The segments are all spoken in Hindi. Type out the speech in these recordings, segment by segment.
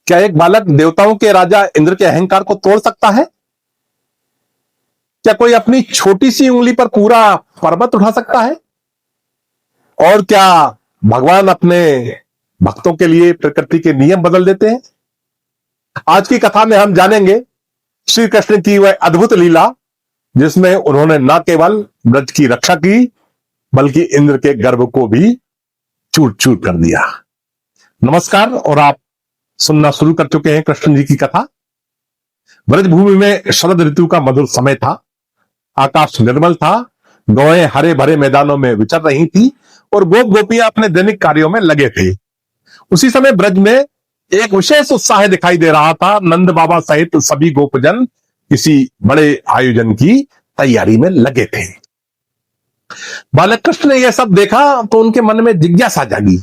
क्या एक बालक देवताओं के राजा इंद्र के अहंकार को तोड़ सकता है? क्या कोई अपनी छोटी सी उंगली पर पूरा पर्वत उठा सकता है? और क्या भगवान अपने भक्तों के लिए प्रकृति के नियम बदल देते हैं? आज की कथा में हम जानेंगे श्री कृष्ण की वह अद्भुत लीला जिसमें उन्होंने न केवल ब्रज की रक्षा की बल्कि इंद्र के गर्व को भी चूर चूर कर दिया। नमस्कार, और आप सुनना शुरू कर चुके हैं कृष्ण जी की कथा। ब्रजभूमि में शरद ऋतु का मधुर समय था। आकाश निर्मल था, गौएं हरे भरे मैदानों में विचर रही थी और गोप गोपियां अपने दैनिक कार्यों में लगे थे। उसी समय ब्रज में एक विशेष उत्साह दिखाई दे रहा था। नंद बाबा सहित सभी गोपजन किसी बड़े आयोजन की तैयारी में लगे थे। बालक कृष्ण ने यह सब देखा तो उनके मन में जिज्ञासा जागी।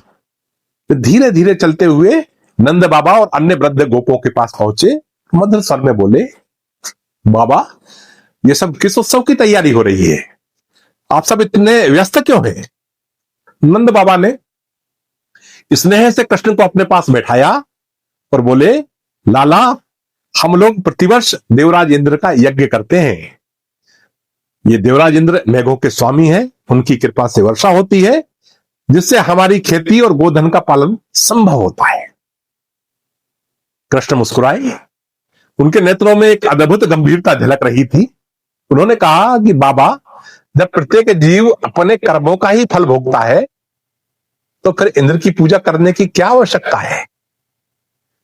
धीरे धीरे चलते हुए नंद बाबा और अन्य वृद्ध गोपों के पास पहुंचे। मधुर स्वर में बोले, बाबा, ये सब किस उत्सव की तैयारी हो रही है? आप सब इतने व्यस्त क्यों हैं? नंद बाबा ने स्नेह से कृष्ण को अपने पास बैठाया और बोले, लाला, हम लोग प्रतिवर्ष देवराज इंद्र का यज्ञ करते हैं। ये देवराज इंद्र मेघों के स्वामी हैं। उनकी कृपा से वर्षा होती है जिससे हमारी खेती और गोधन का पालन संभव होता है। कृष्ण मुस्कुराए। उनके नेत्रों में एक अद्भुत गंभीरता झलक रही थी। उन्होंने कहा कि बाबा, जब प्रत्येक जीव अपने कर्मों का ही फल भोगता है तो फिर इंद्र की पूजा करने की क्या आवश्यकता है?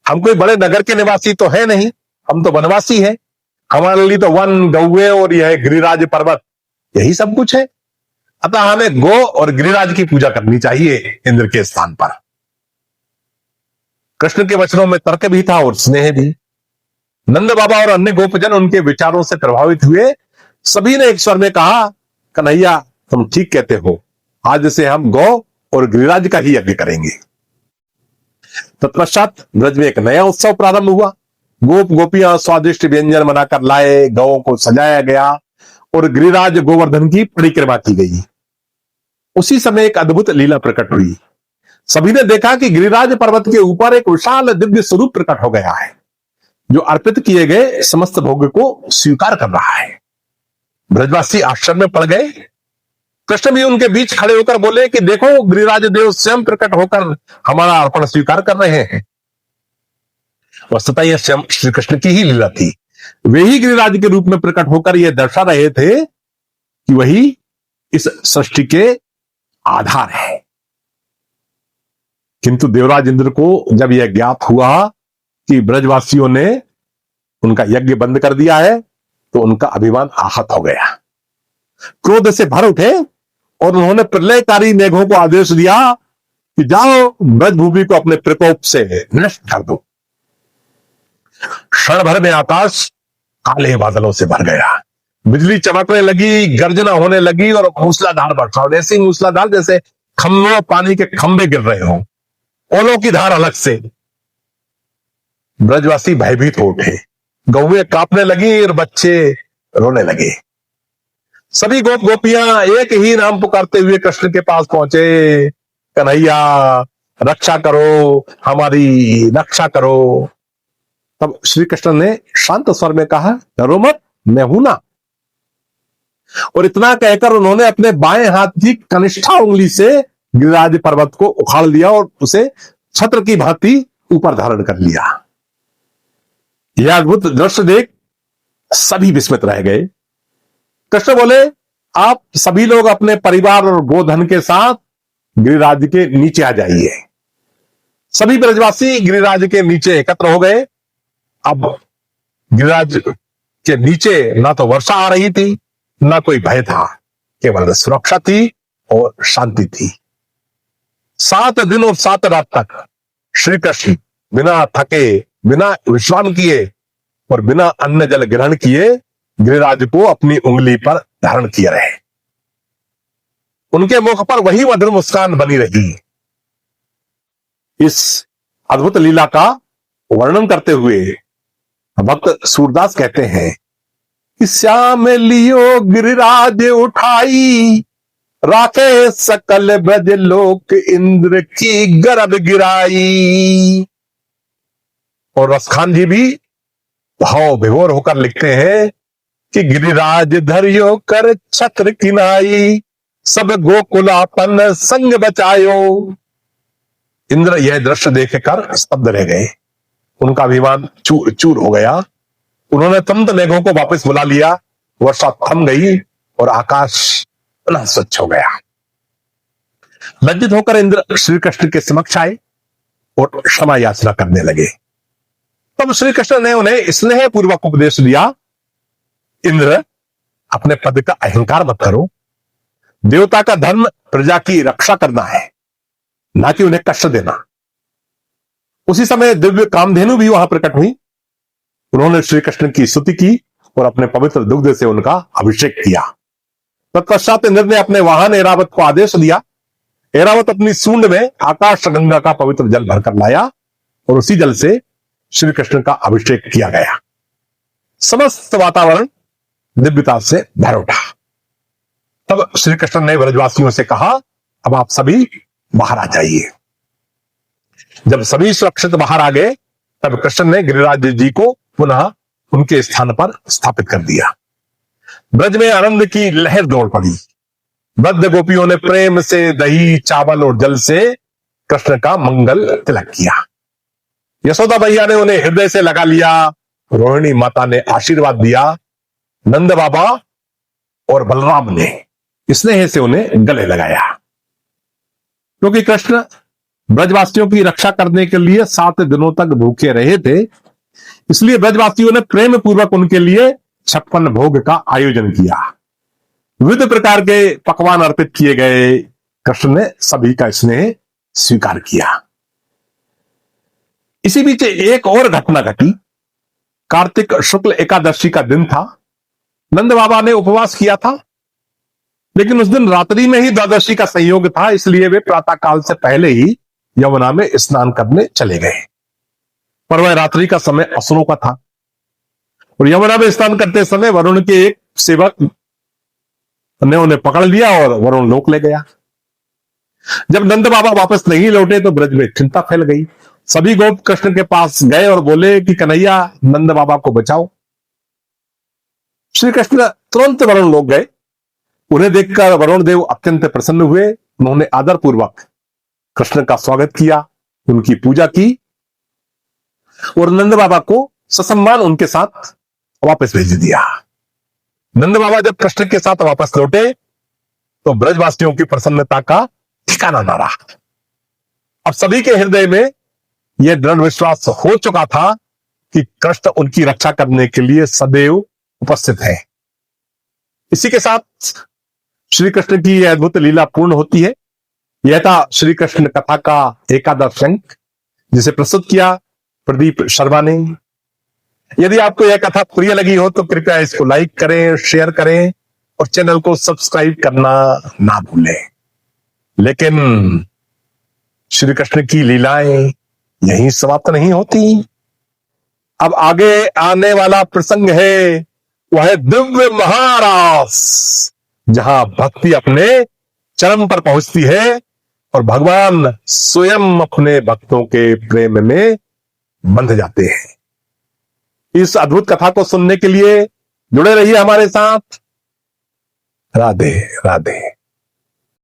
हम कोई बड़े नगर के निवासी तो है नहीं, हम तो वनवासी हैं। हमारे लिए तो वन, गौए और यह गिरिराज पर्वत यही सब कुछ है। अतः हमें गो और गिरिराज की पूजा करनी चाहिए इंद्र के स्थान पर। कृष्ण के वचनों में तर्क भी था और स्नेह भी। नंद बाबा और अन्य गोपजन उनके विचारों से प्रभावित हुए। सभी ने एक स्वर में कहा, कन्हैया, तुम ठीक कहते हो। आज से हम गौ और गिरिराज का ही यज्ञ करेंगे। तत्पश्चात ब्रज में एक नया उत्सव प्रारंभ हुआ। गोप गोपियां स्वादिष्ट व्यंजन बनाकर लाए, गौ को सजाया गया और गिरिराज गोवर्धन की परिक्रमा की गई। उसी समय एक अद्भुत लीला प्रकट हुई। सभी ने देखा कि गिरिराज पर्वत के ऊपर एक विशाल दिव्य स्वरूप प्रकट हो गया है जो अर्पित किए गए समस्त भोग को स्वीकार कर रहा है। ब्रजवासी आश्चर्य में पड़ गए। कृष्ण भी उनके बीच खड़े होकर बोले कि देखो, गिरिराज देव स्वयं प्रकट होकर हमारा अर्पण स्वीकार कर रहे हैं। वस्तुतः यह स्वयं श्री कृष्ण की ही लीला थी। वे ही गिरिराज के रूप में प्रकट होकर यह दर्शा रहे थे कि वही इस सृष्टि के आधार है। किंतु देवराज इंद्र को जब यह ज्ञात हुआ कि ब्रजवासियों ने उनका यज्ञ बंद कर दिया है तो उनका अभिमान आहत हो गया। क्रोध से भर उठे और उन्होंने प्रलयकारी मेघों को आदेश दिया कि जाओ, ब्रजभूमि को अपने प्रकोप से नष्ट कर दो। क्षण भर में आकाश काले बादलों से भर गया। बिजली चमकने लगी, गर्जना होने लगी और मूसलाधार वर्षा। ऐसी मूसलाधार जैसे खंभों पानी के खंभे गिर रहे हों, ओलों की धार अलग से। ब्रजवासी भयभीत हो उठे। गौएं कांपने लगी और बच्चे रोने लगे। सभी गोप गोपियां एक ही नाम पुकारते हुए कृष्ण के पास पहुंचे, कन्हैया, रक्षा करो, हमारी रक्षा करो। तब श्री कृष्ण ने शांत स्वर में कहा, डरो मत, मैं हूं ना। और इतना कहकर उन्होंने अपने बाएं हाथ की कनिष्ठा उंगली से गिरिराज पर्वत को उखाड़ लिया और उसे छत्र की भांति ऊपर धारण कर लिया। यह अद्भुत दृश्य देख सभी विस्मित रह गए। कृष्ण बोले, आप सभी लोग अपने परिवार और गोधन के साथ गिरिराज के नीचे आ जाइए। सभी ब्रजवासी गिरिराज के नीचे एकत्र हो गए। अब गिरिराज के नीचे ना तो वर्षा आ रही थी, ना कोई भय था, केवल सुरक्षा थी और शांति थी। 7 दिन और 7 रात तक श्री कृष्ण बिना थके, बिना विश्राम किए और बिना अन्न जल ग्रहण किए गिरिराज को अपनी उंगली पर धारण किए रहे। उनके मुख पर वही मधुर मुस्कान बनी रही। इस अद्भुत लीला का वर्णन करते हुए भक्त सूरदास कहते हैं कि श्याम लियो गिरिराज उठाई, राखे सकल ब्रज लोक इंद्र की गर्भ गिराई। और रसखान जी भी भाव विभोर होकर लिखते हैं कि गिरिराज धरियो कर छत्र किनाई, सब गोकुलापन संग बचायो। इंद्र यह दृश्य देखकर स्तब्ध रह गए, उनका अभिमान चूर चूर हो गया। उन्होंने तुरंत मेघों को वापस बुला लिया, वर्षा थम गई और आकाश पुनः स्वच्छ हो गया। लज्जित होकर इंद्र श्री कृष्ण के समक्ष आए और क्षमा याचना करने लगे। तब श्री कृष्ण ने उन्हें स्नेह पूर्वक उपदेश दिया, इंद्र अपने पद का अहंकार मत करो, देवता का धर्म प्रजा की रक्षा करना है, ना कि उन्हें कष्ट देना। उसी समय दिव्य कामधेनु भी वहां प्रकट हुई। उन्होंने श्री कृष्ण की स्तुति की और अपने पवित्र दुग्ध से उनका अभिषेक किया। तत्पश्चात इंद्र ने अपने वाहन ऐरावत को आदेश दिया। ऐरावत अपनी सूंड में आकाश गंगा का पवित्र जल भरकर लाया और उसी जल से श्री कृष्ण का अभिषेक किया गया। समस्त वातावरण दिव्यता से भर उठा। तब श्री कृष्ण ने ब्रजवासियों से कहा, अब आप सभी बाहर आ जाइए। जब सभी सुरक्षित बाहर आ गए, तब कृष्ण ने गिरिराज जी को पुनः उनके स्थान पर स्थापित कर दिया। ब्रज में आनंद की लहर दौड़ पड़ी। वृद्ध गोपियों ने प्रेम से दही, चावल और जल से कृष्ण का मंगल तिलक किया। यशोदा भैया ने उन्हें हृदय से लगा लिया। रोहिणी माता ने आशीर्वाद दिया। नंद बाबा और बलराम ने स्नेह से उन्हें गले लगाया। क्योंकि कृष्ण ब्रजवासियों की रक्षा करने के लिए 7 दिनों तक भूखे रहे थे, इसलिए ब्रजवासियों ने प्रेम पूर्वक उनके लिए 56 भोग का आयोजन किया। विविध प्रकार के पकवान अर्पित किए गए। कृष्ण ने सभी का स्नेह स्वीकार किया। इसी बीच एक और घटना घटी। कार्तिक शुक्ल एकादशी का दिन था। नंद बाबा ने उपवास किया था, लेकिन उस दिन रात्रि में ही द्वादशी का संयोग था, इसलिए वे प्रातः काल से पहले ही यमुना में स्नान करने चले गए। पर वह रात्रि का समय असुरों का था और यमुना में स्नान करते समय वरुण के एक सेवक ने उन्हें पकड़ लिया और वरुण लोक ले गया। जब नंद बाबा वापस नहीं लौटे तो ब्रज में चिंता फैल गई। सभी गोप कृष्ण के पास गए और बोले कि कन्हैया, नंद बाबा को बचाओ। श्री कृष्ण तुरंत वरुण लोक गए। उन्हें देखकर वरुण देव अत्यंत प्रसन्न हुए। उन्होंने आदर पूर्वक कृष्ण का स्वागत किया, उनकी पूजा की और नंद बाबा को ससम्मान उनके साथ वापस भेज दिया। नंद बाबा जब कृष्ण के साथ वापस लौटे तो ब्रजवासियों की प्रसन्नता का ठिकाना न रहा। अब सभी के हृदय में यह दृढ़ विश्वास हो चुका था कि कृष्ण उनकी रक्षा करने के लिए सदैव उपस्थित है। इसी के साथ श्री कृष्ण की यह अद्भुत लीला पूर्ण होती है। यह था श्री कृष्ण कथा का एकादश अंक, जिसे प्रस्तुत किया प्रदीप शर्मा ने। यदि आपको यह कथा प्रिय लगी हो तो कृपया इसको लाइक करें, शेयर करें और चैनल को सब्सक्राइब करना ना भूलें। लेकिन श्री कृष्ण की लीलाएं यहीं समाप्त नहीं होती। अब आगे आने वाला प्रसंग है वह दिव्य महारास, जहां भक्ति अपने चरम पर पहुंचती है और भगवान स्वयं अपने भक्तों के प्रेम में बंध जाते हैं। इस अद्भुत कथा को सुनने के लिए जुड़े रहिए हमारे साथ। राधे राधे।